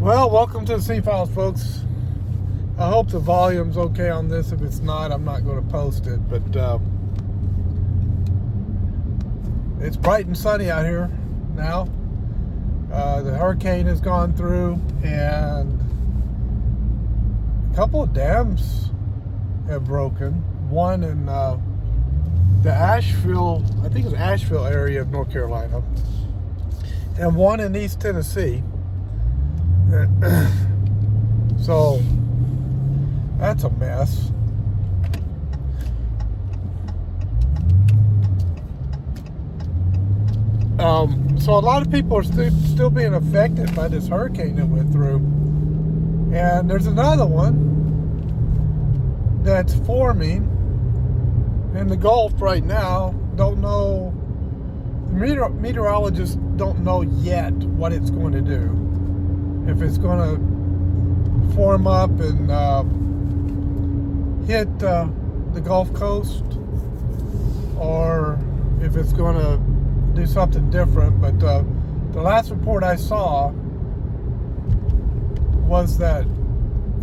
Well, welcome to the C-Files, folks. I hope the volume's okay on this. If it's not, I'm not going to post it. But it's bright and sunny out here now. The hurricane has gone through, and a couple of dams have broken. One in the Asheville, I think it's Asheville area of North Carolina, and one in East Tennessee. So that's a mess. So a lot of people are still being affected by this hurricane that went through. And there's another one that's forming in the Gulf right now. Don't know, the meteorologists don't know yet what it's going to do. If it's going to form up and hit the Gulf Coast, or if it's going to do something different. But the last report I saw was that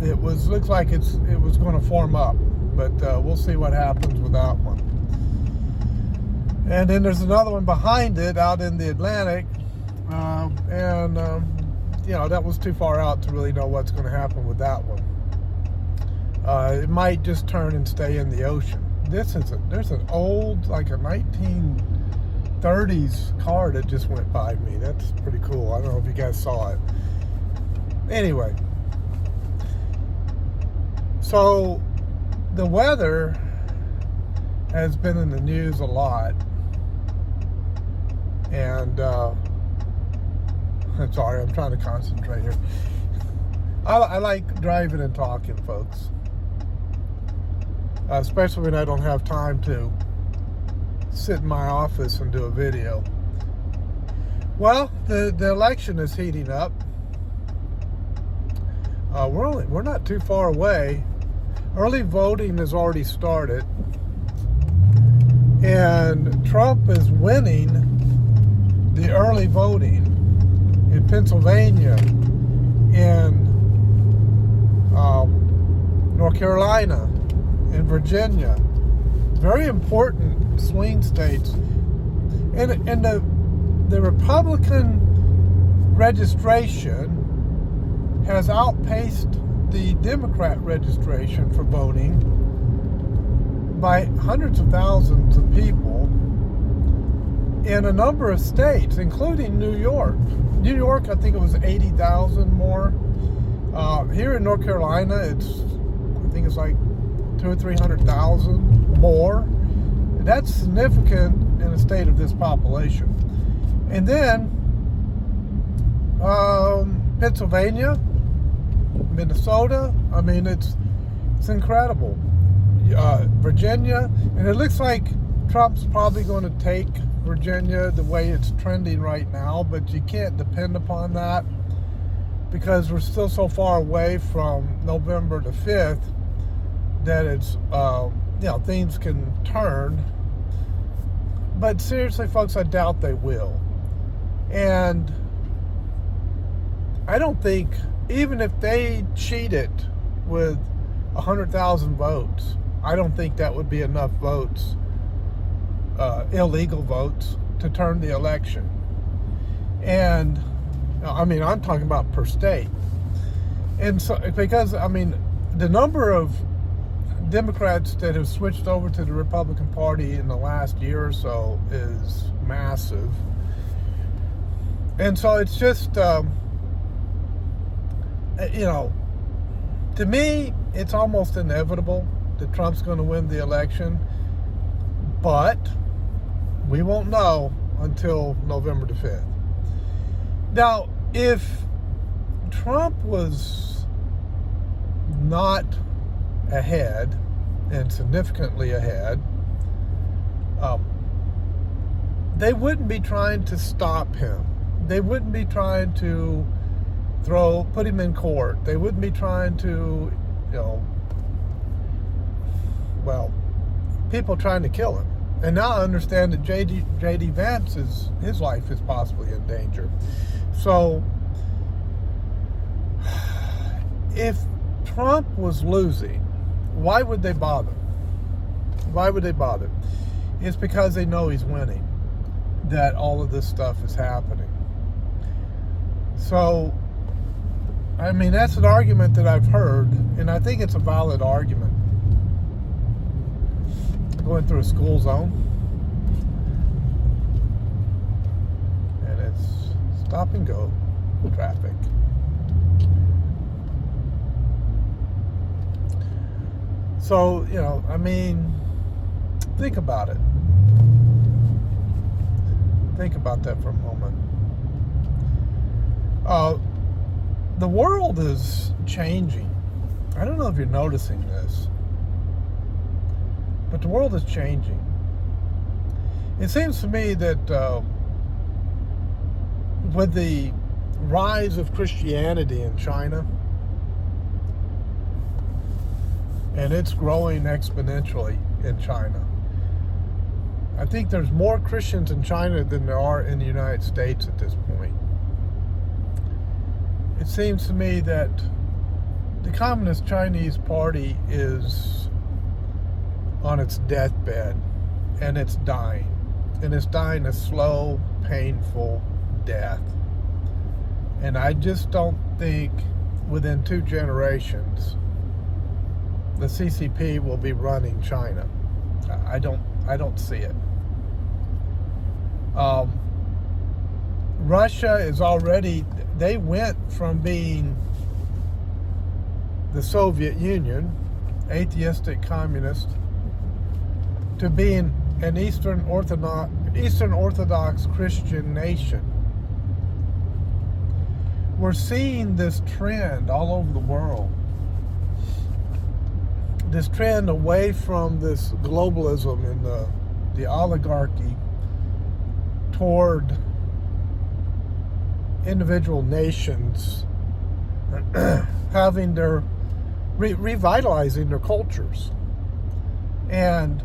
it looks like it was going to form up, but we'll see what happens with that one. And then there's another one behind it out in the Atlantic, that was too far out to really know what's going to happen with that one. It might just turn and stay in the ocean. There's an old, like a 1930s car that just went by me. That's pretty cool. I don't know if you guys saw it. Anyway, so the weather has been in the news a lot, and I'm sorry, I'm trying to concentrate here. I like driving and talking, folks. Especially when I don't have time to sit in my office and do a video. Well, the election is heating up. We're not too far away. Early voting has already started. And Trump is winning the early voting in Pennsylvania, in North Carolina, in Virginia. Very important swing states. And the Republican registration has outpaced the Democrat registration for voting by hundreds of thousands of people in a number of states, including New York. New York, I think it was 80,000 more. Here in North Carolina, I think it's like 200,000 or 300,000 more. That's significant in a state of this population. And then Pennsylvania, Minnesota. I mean, it's incredible. Virginia, and it looks like Trump's probably going to take Virginia the way it's trending right now, but you can't depend upon that because we're still so far away from November the 5th that it's, things can turn. But seriously, folks, I doubt they will. And I don't think, even if they cheated with 100,000 votes, I don't think that would be enough votes, illegal votes, to turn the election. And I mean, I'm talking about per state. And so, because I mean, the number of Democrats that have switched over to the Republican Party in the last year or so is massive. And so it's just, to me, it's almost inevitable that Trump's going to win the election, but we won't know until November the 5th. Now, if Trump was not ahead, and significantly ahead, they wouldn't be trying to stop him. They wouldn't be trying to put him in court. They wouldn't be trying to, people trying to kill him. And now I understand that J.D. Vance, his life is possibly in danger. So if Trump was losing, why would they bother? Why would they bother? It's because they know he's winning, that all of this stuff is happening. So, I mean, that's an argument that I've heard, and I think it's a valid argument. Going through a school zone, and it's stop and go traffic. So, I mean, think about it. Think about that for a moment. The world is changing. I don't know if you're noticing this, but the world is changing. It seems to me that with the rise of Christianity in China, and it's growing exponentially in China. I think there's more Christians in China than there are in the United States at this point. It seems to me that the Communist Chinese Party is on its deathbed, and it's dying. And it's dying a slow, painful death. And I just don't think within 2 generations the CCP will be running China. I don't see it. Russia is already, they went from being the Soviet Union, atheistic communist, to being an Eastern Orthodox Christian nation. We're seeing this trend all over the world. This trend away from this globalism and the oligarchy toward individual nations having their revitalizing their cultures and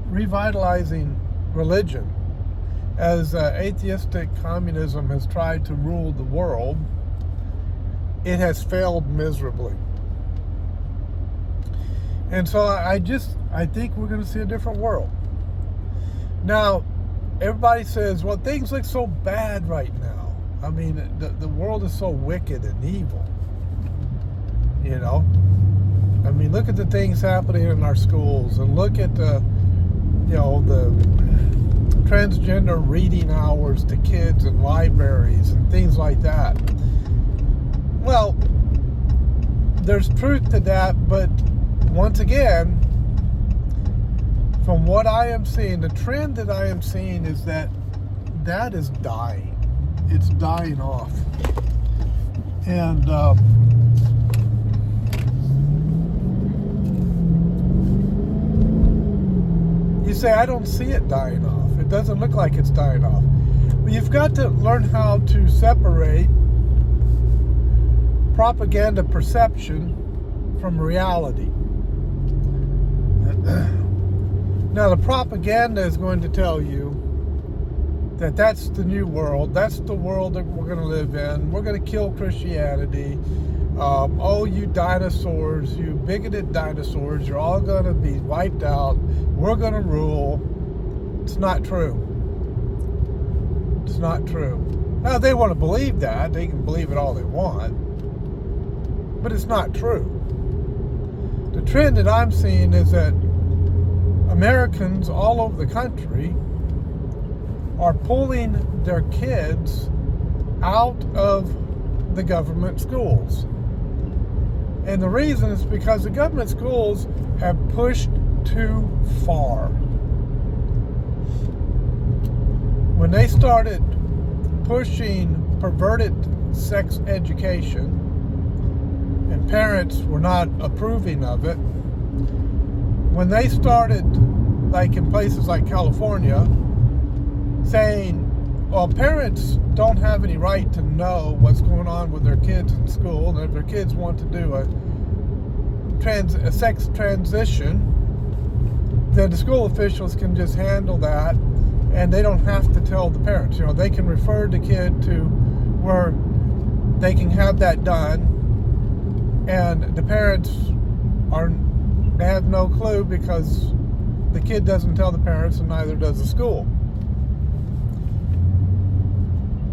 revitalizing religion. As atheistic communism has tried to rule the world, it has failed miserably. And so I think we're going to see a different world. Now, everybody says, well, things look so bad right now. I mean, the world is so wicked and evil. I mean, look at the things happening in our schools, and look at the transgender reading hours to kids in libraries and things like that. Well, there's truth to that, but once again, from what I am seeing, the trend that I am seeing is that is dying. It's dying off. And you say, I don't see it dying off. It doesn't look like it's dying off. But you've got to learn how to separate propaganda perception from reality. Now, the propaganda is going to tell you that that's the new world. That's the world that we're going to live in. We're going to kill Christianity. Oh, you dinosaurs, you bigoted dinosaurs, you're all going to be wiped out. We're going to rule. It's not true. It's not true. Now, they want to believe that. They can believe it all they want. But it's not true. The trend that I'm seeing is that Americans all over the country are pulling their kids out of the government schools. And the reason is because the government schools have pushed too far. When they started pushing perverted sex education, and parents were not approving of it, when they started, like in places like California, saying, well, parents don't have any right to know what's going on with their kids in school, and if their kids want to do a sex transition, then the school officials can just handle that, and they don't have to tell the parents. They can refer the kid to where they can have that done, And the parents they have no clue because the kid doesn't tell the parents, and neither does the school.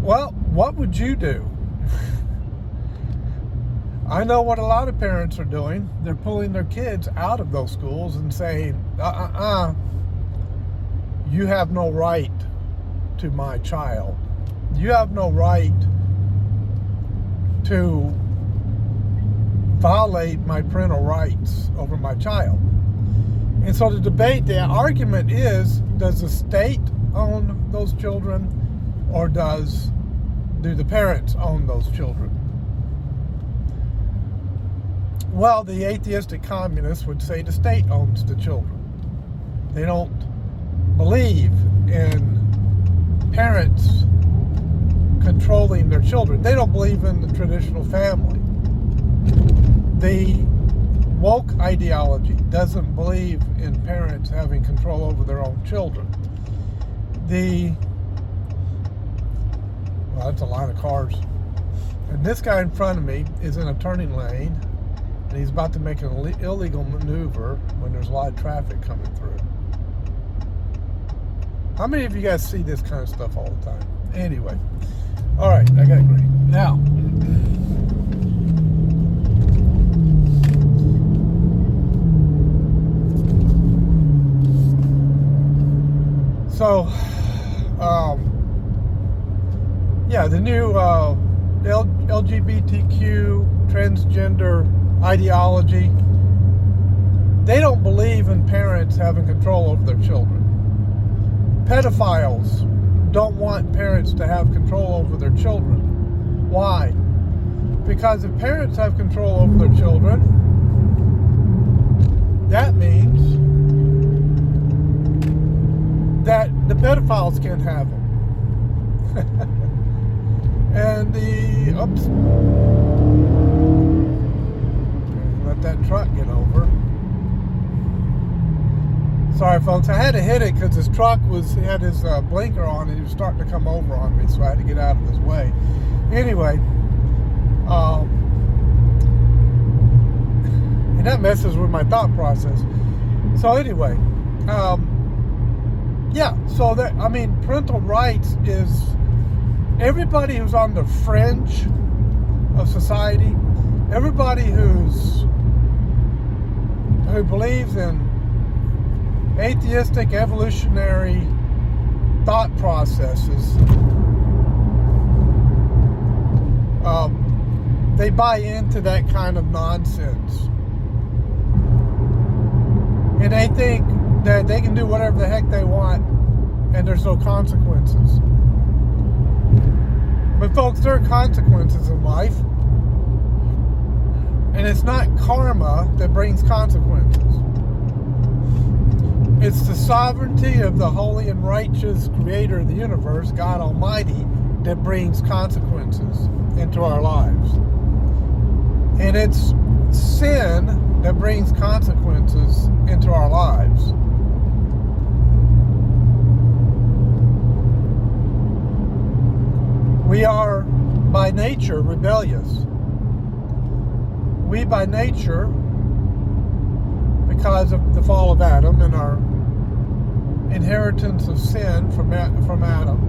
Well, what would you do? I know what a lot of parents are doing. They're pulling their kids out of those schools and saying, you have no right to my child. You have no right to violate my parental rights over my child. And so the debate, the argument is, does the state own those children, or do the parents own those children? Well, the atheistic communists would say the state owns the children. They don't believe in parents controlling their children. They don't believe in the traditional family. The woke ideology doesn't believe in parents having control over their own children. Well, that's a line of cars. And this guy in front of me is in a turning lane, and he's about to make an illegal maneuver when there's a lot of traffic coming through. How many of you guys see this kind of stuff all the time? Anyway, all right, I got green. Now, so, the new LGBTQ transgender ideology, they don't believe in parents having control over their children. Pedophiles don't want parents to have control over their children. Why? Because if parents have control over their children, that means that the pedophiles can't have them. And let that truck get over. Sorry, folks, I had to hit it because his truck he had his blinker on, and he was starting to come over on me, so I had to get out of his way. Anyway, and that messes with my thought process. So anyway, parental rights is everybody who's on the fringe of society, everybody who believes in atheistic evolutionary thought processes, they buy into that kind of nonsense. And they think that they can do whatever the heck they want and there's no consequences. But folks, there are consequences in life. And it's not karma that brings consequences. It's the sovereignty of the holy and righteous creator of the universe, God Almighty, that brings consequences into our lives. And it's sin that brings consequences into our lives. We are by nature rebellious. We by nature, because of the fall of Adam and our inheritance of sin from Adam,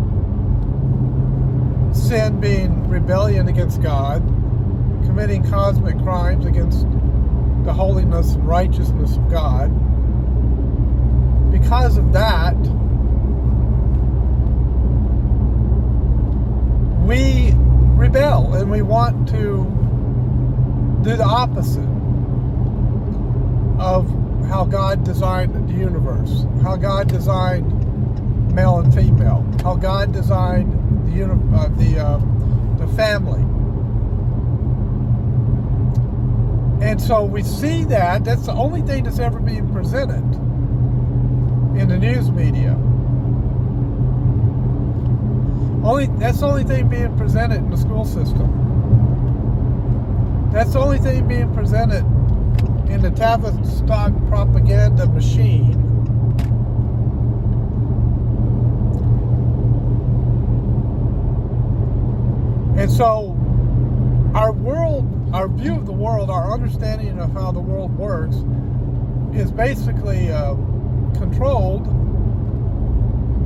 sin being rebellion against God, committing cosmic crimes against the holiness and righteousness of God. Because of that, we rebel and we want to do the opposite of how God designed the universe, how God designed male and female, how God designed the family. And so we see that's the only thing that's ever being presented in the news media. That's the only thing being presented in the school system. That's the only thing being presented in the Tavistock propaganda machine. And so our world our view of the world, our understanding of how the world works, is basically controlled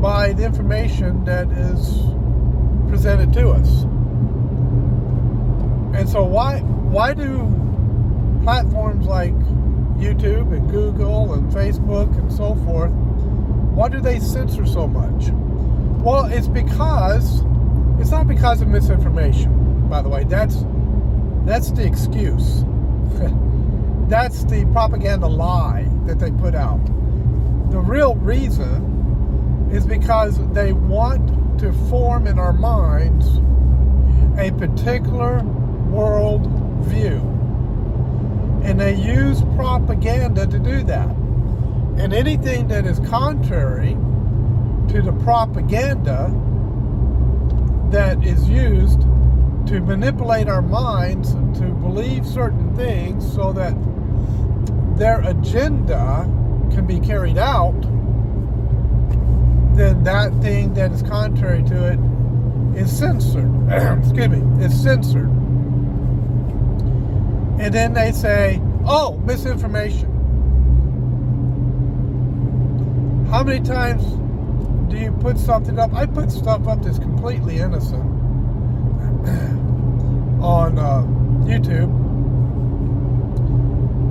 by the information that is presented to us. And so why do platforms like YouTube and Google and Facebook and so forth, why do they censor so much? Well, it's not because of misinformation, by the way. That's the excuse. That's the propaganda lie that they put out. The real reason is because they want to form in our minds a particular world view. And they use propaganda to do that. And anything that is contrary to the propaganda that is used to manipulate our minds to believe certain things so that their agenda can be carried out, then that thing that is contrary to it is censored. Excuse me, it's censored. And then they say, oh, misinformation. How many times do you put something up? I put stuff up that's completely innocent on YouTube.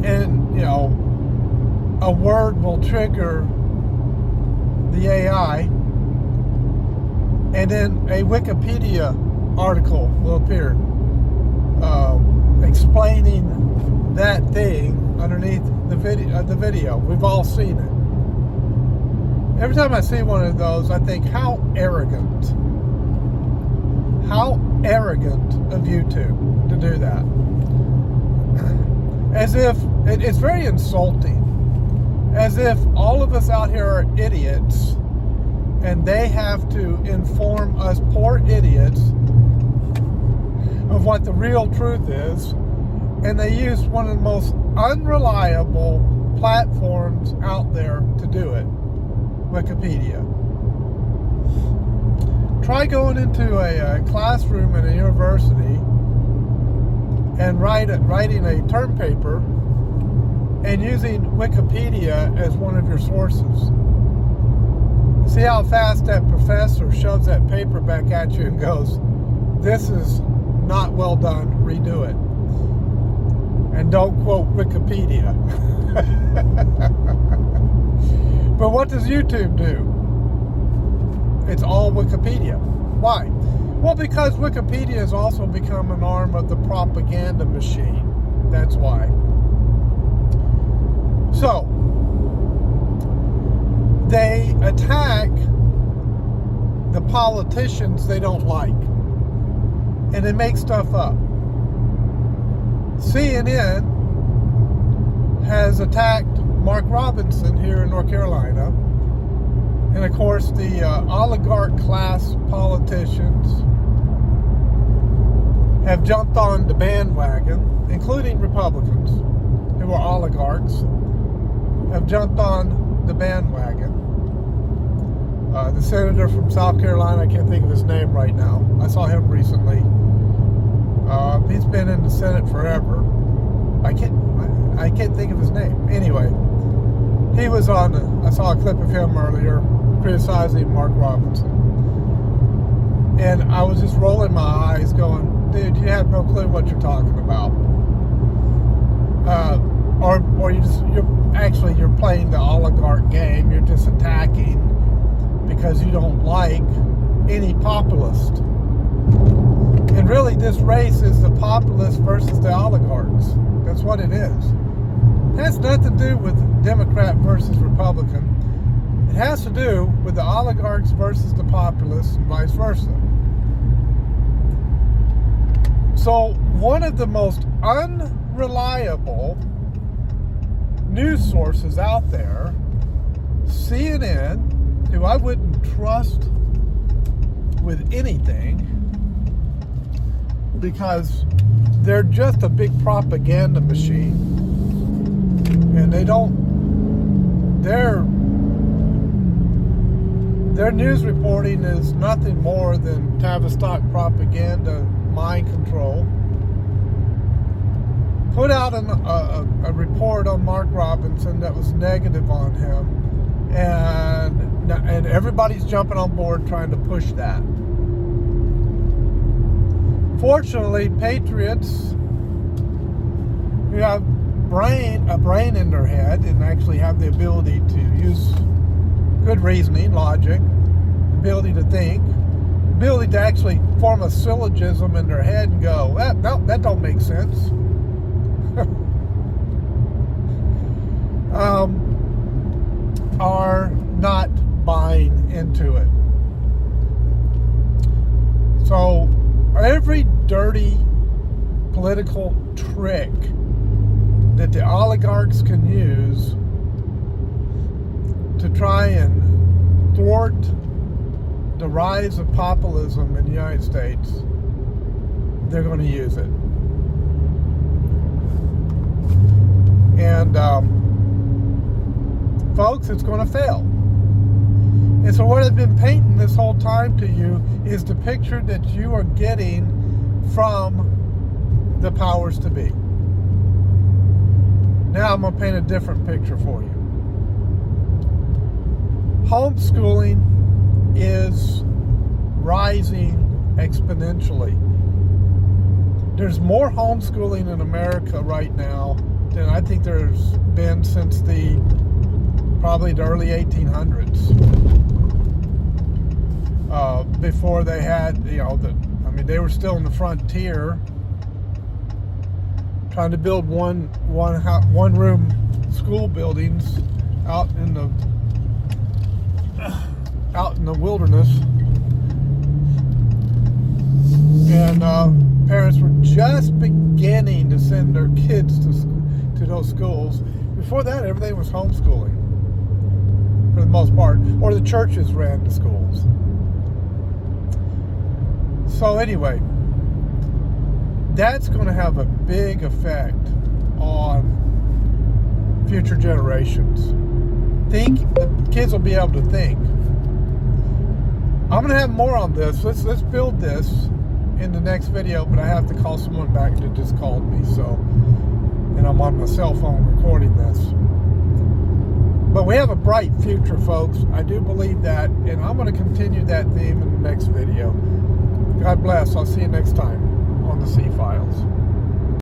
And, a word will trigger the AI. And then a Wikipedia article will appear explaining that thing underneath the video. We've all seen it. Every time I see one of those, I think, how arrogant. How arrogant of YouTube to do that. As if, it's very insulting. As if all of us out here are idiots and they have to inform us poor idiots of what the real truth is, and they use one of the most unreliable platforms out there to do it, Wikipedia. Try going into a classroom at a university and writing a term paper and using Wikipedia as one of your sources. See how fast that professor shoves that paper back at you and goes, this is not well done, redo it. And don't quote Wikipedia. But what does YouTube do? It's all Wikipedia. Why? Well, because Wikipedia has also become an arm of the propaganda machine. That's why. So, they attack the politicians they don't like. And they make stuff up. CNN has attacked Mark Robinson here in North Carolina. And of course, the oligarch class politicians have jumped on the bandwagon, including Republicans who are oligarchs, have jumped on the bandwagon. The senator from South Carolina, I can't think of his name right now. I saw him recently. He's been in the Senate forever. I can't think of his name. Anyway, he was on. I saw a clip of him earlier criticizing Mark Robinson, and I was just rolling my eyes, going, "Dude, you have no clue what you're talking about." Or you're playing the oligarch game. You're just attacking because you don't like any populist. And really, this race is the populist versus the oligarchs. That's what it is. It has nothing to do with Democrat versus Republican. It has to do with the oligarchs versus the populists and vice versa. So, one of the most unreliable news sources out there, CNN, who I wouldn't trust with anything, because they're just a big propaganda machine, and their news reporting is nothing more than Tavistock propaganda, mind control. out a report on Mark Robinson that was negative on him, and everybody's jumping on board trying to push that. Fortunately, patriots who have a brain in their head and actually have the ability to use good reasoning, logic, ability to think, ability to actually form a syllogism in their head and go, no, that don't make sense. Are not buying into it. So every dirty political trick that the oligarchs can use to try and thwart the rise of populism in the United States, they're going to use it. And folks, it's going to fail. And so what I've been painting this whole time to you is the picture that you are getting from the powers to be. Now I'm going to paint a different picture for you. Homeschooling is rising exponentially. There's more homeschooling in America right now than I think there's been since probably the early 1800s. Before they had, they were still in the frontier, trying to build one room school buildings out in the wilderness, and parents were just beginning to send their kids to those schools. Before that, everything was homeschooling for the most part, or the churches ran the schools. So anyway, that's going to have a big effect on future generations. The kids will be able to think. I'm going to have more on this. Let's build this in the next video, but I have to call someone back that just called me, and I'm on my cell phone recording this. But we have a bright future, folks. I do believe that, and I'm going to continue that theme in the next video. God bless. I'll see you next time on the C-Files.